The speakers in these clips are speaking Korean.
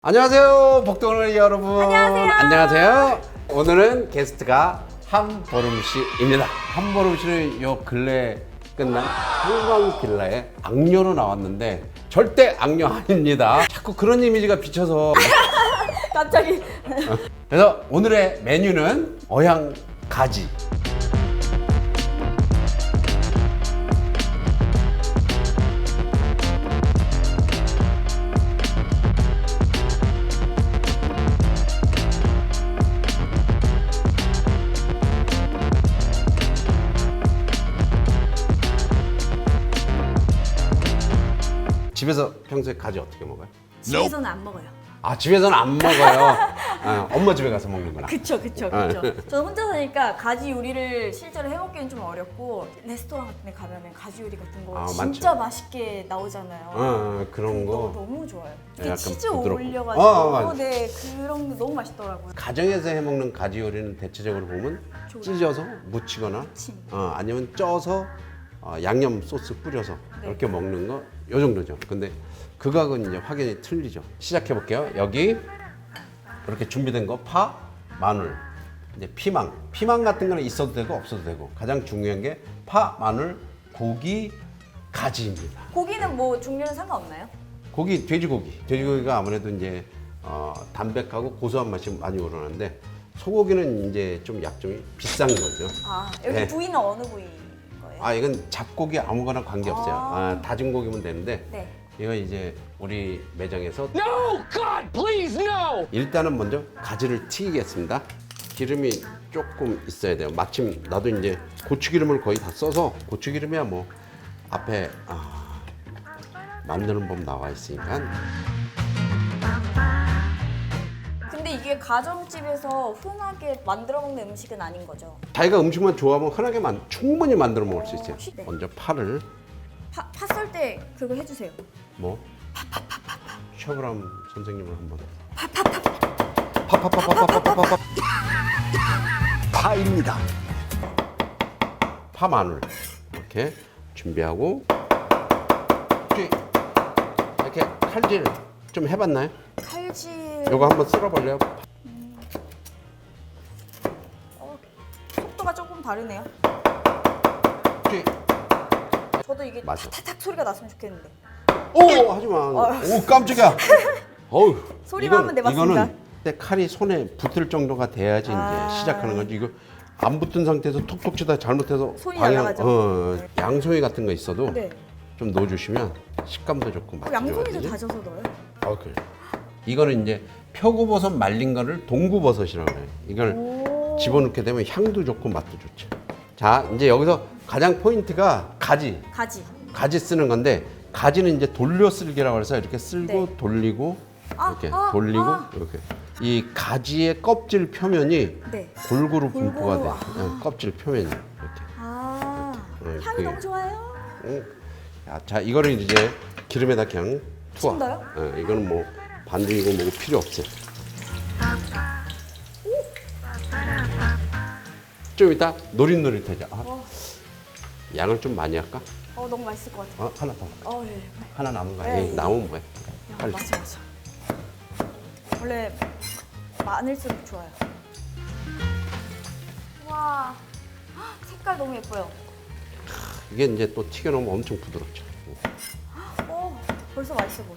안녕하세요, 복동을 여러분. 안녕하세요. 오늘은 게스트가 한보름 씨입니다. 한보름 씨는 요 근래 끝난 한강 빌라의 악녀로 나왔는데 절대 악녀 아닙니다. 자꾸 그런 이미지가 비쳐서. 갑자기. 그래서 오늘의 메뉴는 어양 가지. 집에서 평소에 가지 어떻게 먹어요? 집에서는 안 먹어요. 아, 집에서는 안 먹어요. 아, 엄마 집에 가서 먹는구나. 그쵸. 저는 혼자 사니까 가지 요리를 실제로 해먹기는 좀 어렵고 레스토랑 같은 데 가면은 가지 요리 같은 거 진짜 맛있게 나오잖아요. 그런 거. 너무 좋아요. 약간 이렇게 치즈 부드럽고. 올려가지고 맞아. 네, 그런 게 너무 맛있더라고요. 가정에서 해먹는 가지 요리는 대체적으로 보면 찢어서 무치거나 아니면 쪄서 양념 소스 뿌려서 이렇게 먹는 거 요 정도죠. 근데 그거하고는 이제 확연히 틀리죠. 시작해 볼게요. 여기 이렇게 준비된 거 파, 마늘, 이제 피망 같은 거는 있어도 되고 없어도 되고 가장 중요한 게 파, 마늘, 고기, 가지입니다. 고기는 뭐 종류는 상관없나요? 고기, 돼지고기가 아무래도 이제 담백하고 고소한 맛이 많이 우러나는데 소고기는 이제 좀 약점이 비싼 거죠. 아, 여기 네. 부위는 어느 부위인 거예요? 이건 잡고기 아무거나 관계없어요. 다진 고기면 되는데 네. 이거 이제 우리 매장에서 No! God, please, no! 일단은 먼저 가지를 튀기겠습니다. 기름이 조금 있어야 돼요. 마침 나도 이제 고추기름을 거의 다 써서 고추기름이야 뭐 앞에 만드는 법 나와 있으니까. 근데 이게 가정집에서 흔하게 만들어 먹는 음식은 아닌 거죠? 자기가 음식만 좋아하면 흔하게 충분히 만들어 먹을 수 있어요. 네. 먼저 파를 파 썰 때 그거 해주세요. 뭐 셔브람 선생님을 한번 파입니다. 파 마늘 이렇게 준비하고 이렇게 칼질 좀 해봤나요? 칼질. 요거 한번 쓸어볼래요? 속도가 조금 다르네요. 저도 이게 맞아. 탁탁 소리가 났으면 좋겠는데. 오 하지마. 오 깜짝이야. 어우. 소리만 한번 내봤습니다. 이거는 때 칼이 손에 붙을 정도가 돼야지 이제 시작하는 거지. 이거 안 붙은 상태에서 톡톡 치다 잘못해서 손이 날아가죠. 양송이 같은 거 있어도 네. 좀 넣어주시면 식감도 좋고 맛도 양손이도 좋거든요. 다져서 넣어요? 그래. 이거는 이제 표고버섯 말린 거를 동구버섯이라고 해요. 이걸 집어넣게 되면 향도 좋고 맛도 좋죠. 자, 이제 여기서 가장 포인트가 가지 쓰는 건데 가지는 이제 돌려 쓸기라고 해서 이렇게 쓸고 네. 돌리고 이렇게 돌리고 이렇게 이 가지의 껍질 표면이 네. 골고루 분포가 골고루, 돼. 껍질 표면이 이렇게. 향이 그게- 너무 좋아요. 자, 이거를 이제 기름에다 그냥 투하. 찐다요? 이거는 뭐 반죽이고 뭐고 필요 없어요. 좀 이따 노릇노릇하죠. 양을 좀 많이 할까? 너무 맛있을 것 같아요. 하나 더. 네. 하나 남은 거야. 네. 남으면 뭐해? 빨리. 맞아. 원래 마늘수록 좋아요. 와, 색깔 너무 예뻐요. 이게 이제 또 튀겨놓으면 엄청 부드럽죠. 벌써 맛있어 보여.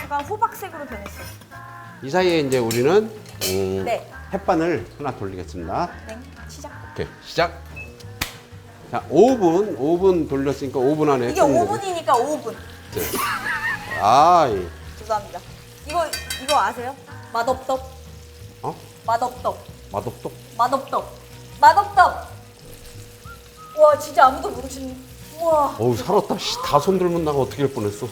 약간 호박색으로 변했어. 이 사이에 이제 우리는 네. 햇반을 하나 돌리겠습니다. 네, 시작. 오케이, 시작. 자, 5분 돌렸으니까 5분 안에. 이게 5분이니까 5분. 아, 죄송합니다. 이거 아세요? 맛없떡. 맛없떡. 맛없떡. 와, 진짜 아무도 모르시는. 우와. 어우, 살았다. 다 손 들면 나가 어떻게 할 뻔했어.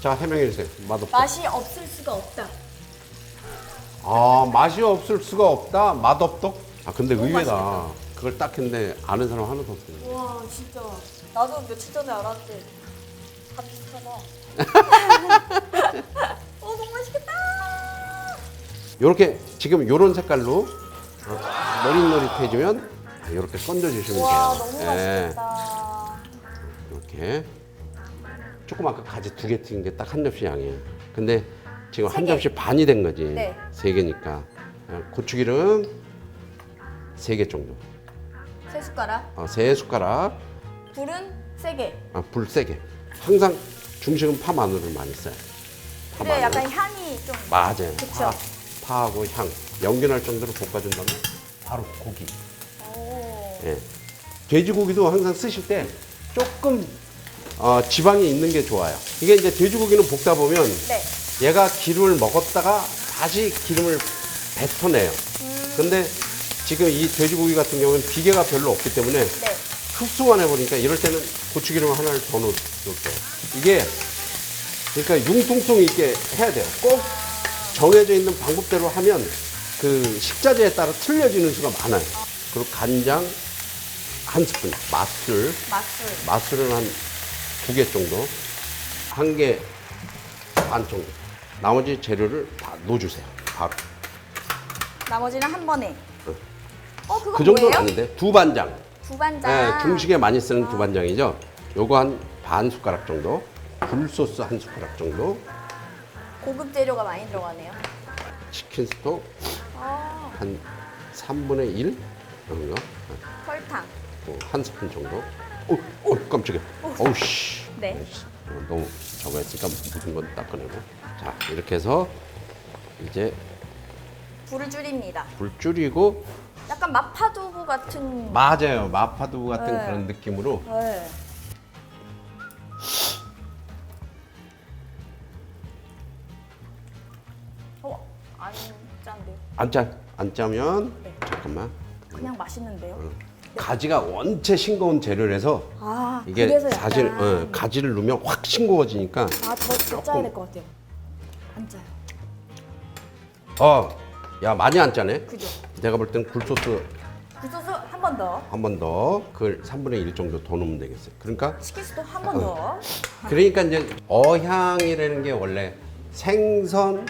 자, 해명해 주세요. 맛없다. 맛이 없을 수가 없다. 맛이 없을 수가 없다. 맛없떡. 근데 너무 의외다. 맛있겠다. 그걸 딱 했는데 아는 사람 하나도 없어요. 와, 진짜. 나도 며칠 전에 알았는데 다 비슷하다. 너무 맛있겠다. 요렇게 지금 요런 색깔로 노릇노릇해지면 이렇게 건져주시면 와, 돼요. 너무 맛있겠다. 이렇게 조금 아까 가지 2개 튀긴 게 딱 한 접시 양이에요. 근데 지금 세 한 개. 접시 반이 된 거지. 네. 3개니까. 고추기름 3개 정도. 3숟가락. 3숟가락. 불은 세게. 불 세게. 항상 중식은 파 마늘을 많이 써요. 파 그래 마늘. 약간 향이 좀. 맞아요. 그쵸. 파하고 향. 연기날 정도로 볶아준 다음에 바로 고기. 오. 예. 돼지고기도 항상 쓰실 때 조금 지방이 있는 게 좋아요. 이게 이제 돼지고기는 볶다 보면 네. 얘가 기름을 먹었다가 다시 기름을 뱉어내요. 근데 지금 이 돼지고기 같은 경우는 비계가 별로 없기 때문에 네. 흡수만 해버리니까 이럴 때는 고추기름 하나를 더 넣을게요. 이게 그러니까 융통성 있게 해야 돼요. 꼭 정해져 있는 방법대로 하면 그 식자재에 따라 틀려지는 수가 많아요. 그리고 간장 한 스푼, 맛술, 맛술은 한 2개 정도, 1개 반 정도. 나머지 재료를 다 넣어주세요. 바로. 나머지는 한 번에. 그건 그 정도는 뭐예요? 아닌데 두반장. 두반장. 네, 중식에 많이 쓰는 두반장이죠. 요거 한 반 숟가락 정도, 굴소스 한 숟가락 정도, 고급 재료가 많이 들어가네요. 치킨 스톡 아, 한 3분의 1 정도, 설탕. 한 스푼 정도. 깜짝이야. 어우씨. 네. 너무 저거 했으니까 묻은 건 닦아내고. 자, 이렇게 해서 이제 불을 줄입니다. 불 줄이고. 약간 마파두부 같은. 맞아요. 마파두부 같은 네. 그런 느낌으로. 네. 안 짠데요? 안 짜면 네. 잠깐만. 그냥 맛있는데요? 가지가 원체 싱거운 재료라서 아, 이게 그래서 약간. 사실 가지를 넣으면 확 싱거워지니까. 더 짜야 될 것 같아요. 안 짜요. 야 많이 안 짜네. 그죠? 내가 볼 땐 굴소스 굴소스 한 번 더. 한 번 더, 그걸 3분의 1 정도 더 넣으면 되겠어요. 그러니까 치킨스도 한 번 더. 이제 어향이라는 게 원래 생선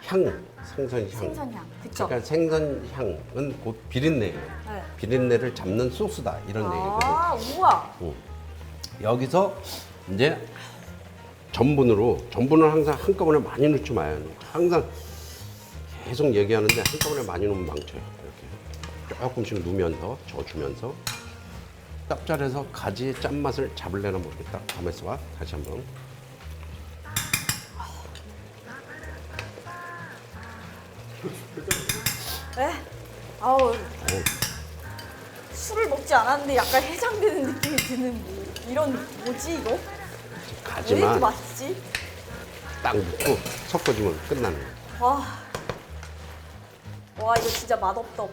향, 생선향. 그쵸? 그러니까 생선 향은 곧 비린내예요. 네. 비린내를 잡는 소스다 이런 얘기거든요. 아, 우와. 여기서 이제 전분을 항상 한꺼번에 많이 넣지 마요. 항상 계속 얘기하는데 한꺼번에 많이 넣으면 망쳐요. 이렇게 조금씩 넣으면서 저어주면서 짭짤해서 가지의 짠맛을 잡을래나 모르겠다. 가만있어 봐. 다시 한번. 네? 아우. 술을 먹지 않았는데 약간 해장되는 느낌이 드는 이런 뭐지 이거? 왜 이렇게 가지만 맛있지? 딱 넣고 섞어주면 끝나는 거예요. 와. 와 이거 진짜 맛없다. 또.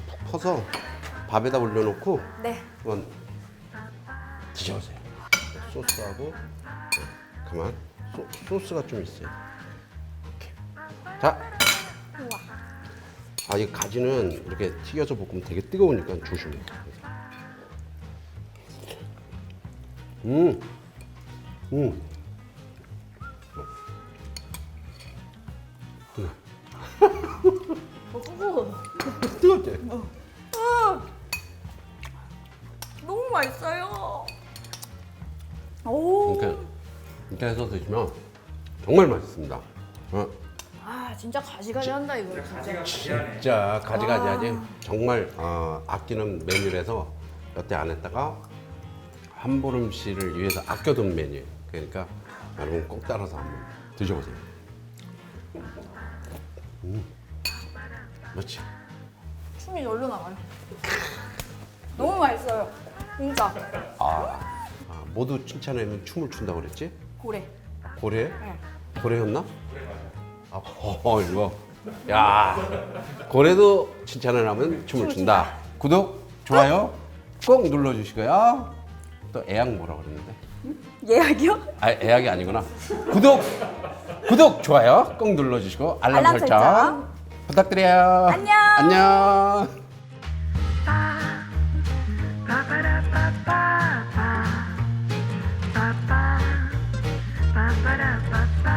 푹 퍼서 밥에다 올려놓고 네. 한번 드셔보세요. 소스하고 가만 소스가 좀 있어요. 이렇게. 자, 이 가지는 이렇게 튀겨서 볶으면 되게 뜨거우니까 조심해요. 뜨거워. 뜨겁지? 너무 맛있어요. 오. 이렇게 해서 드시면 정말 맛있습니다. 아 진짜 가지가지 한다 이거. 진짜 가지가지하지. 정말 아끼는 메뉴라서 여태 안 했다가 한 보름씨를 위해서 아껴둔 메뉴. 그러니까 여러분 꼭 따라서 한번 드셔보세요. 그렇지. 춤이 절로 나와요. 너무 맛있어요. 진짜. 모두 칭찬하면 춤을 춘다고 그랬지? 고래. 고래? 네. 고래였나? 이거. 야, 고래도 칭찬을 하면 춤을 춘다. 구독, 좋아요 꼭 눌러주시고요. 또 애약 뭐라 그랬는데? 예약이요? 애약이 아니구나. 구독, 좋아요 꼭 눌러주시고 알람 알람 설정 설정. 부탁드려요. 안녕. 안녕. Ba ba da ba ba ba. Ba-da-ba-ba.